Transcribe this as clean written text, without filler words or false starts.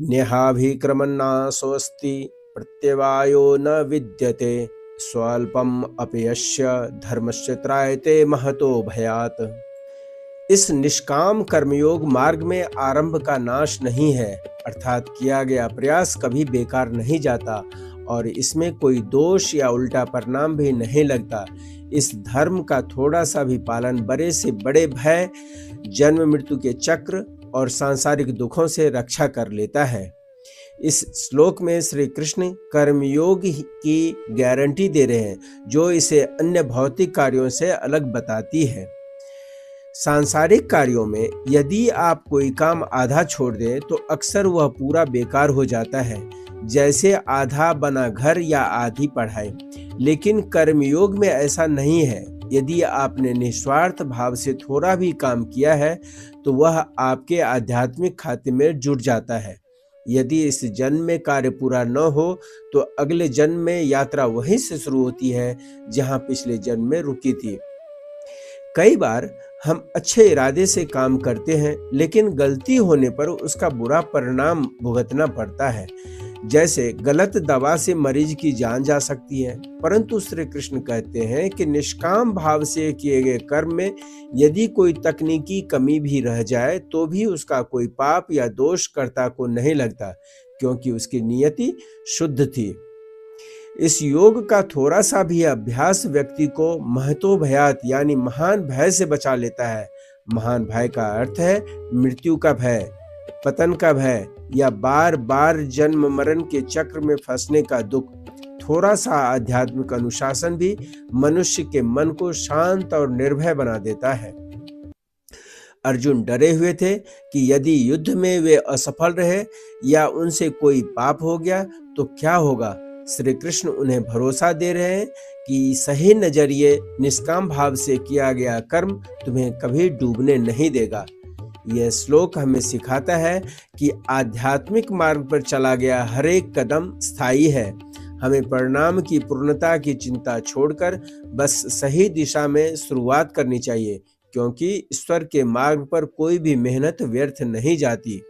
नेहाभिक्रमन्नाशोऽस्ति प्रत्यवायो न विद्यते स्वल्पम अपयस्य धर्मस्य त्रायते महतो भयात्। इस निष्काम कर्मयोग मार्ग में आरंभ का नाश नहीं है, अर्थात किया गया प्रयास कभी बेकार नहीं जाता और इसमें कोई दोष या उल्टा परिणाम भी नहीं लगता। इस धर्म का थोड़ा सा भी पालन बड़े से बड़े भय, जन्म मृत्यु के चक्र और सांसारिक दुखों से रक्षा कर लेता है। इस श्लोक में श्री कृष्ण कर्मयोग की गारंटी दे रहे हैं, जो इसे अन्य भौतिक कार्यों से अलग बताती है। सांसारिक कार्यों में यदि आप कोई काम आधा छोड़ दें तो अक्सर वह पूरा बेकार हो जाता है, जैसे आधा बना घर या आधी पढ़ाई। लेकिन कर्मयोग में ऐसा नहीं है। यदि आपने निस्वार्थ भाव से थोड़ा भी काम किया है तो वह आपके आध्यात्मिक खाते में जुड़ जाता है। यदि इस जन्म में कार्य पूरा न हो तो अगले जन्म में यात्रा वहीं से शुरू होती है जहां पिछले जन्म में रुकी थी। कई बार हम अच्छे इरादे से काम करते हैं, लेकिन गलती होने पर उसका बुरा परिणाम भुगतना पड़ता है। जैसे गलत दवा से मरीज की जान जा सकती है। परंतु श्री कृष्ण कहते हैं कि निष्काम भाव से किए गए कर्म में यदि कोई तकनीकी कमी भी रह जाए तो भी उसका कोई पाप या दोष कर्ता को नहीं लगता, क्योंकि उसकी नियति शुद्ध थी। इस योग का थोड़ा सा भी अभ्यास व्यक्ति को महतो भयात यानी महान भय से बचा लेता है। महान भय का अर्थ है मृत्यु का भय, पतन का भय या बार बार जन्म मरण के चक्र में फंसने का दुख। थोड़ा सा आध्यात्मिक अनुशासन भी मनुष्य के मन को शांत और निर्भय बना देता है। अर्जुन डरे हुए थे कि यदि युद्ध में वे असफल रहे या उनसे कोई पाप हो गया तो क्या होगा। श्री कृष्ण उन्हें भरोसा दे रहे हैं कि सही नजरिए निष्काम भाव से किया गया कर्म तुम्हें कभी डूबने नहीं देगा। यह श्लोक हमें सिखाता है कि आध्यात्मिक मार्ग पर चला गया हर एक कदम स्थायी है। हमें परिणाम की पूर्णता की चिंता छोड़कर बस सही दिशा में शुरुआत करनी चाहिए, क्योंकि ईश्वर के मार्ग पर कोई भी मेहनत व्यर्थ नहीं जाती।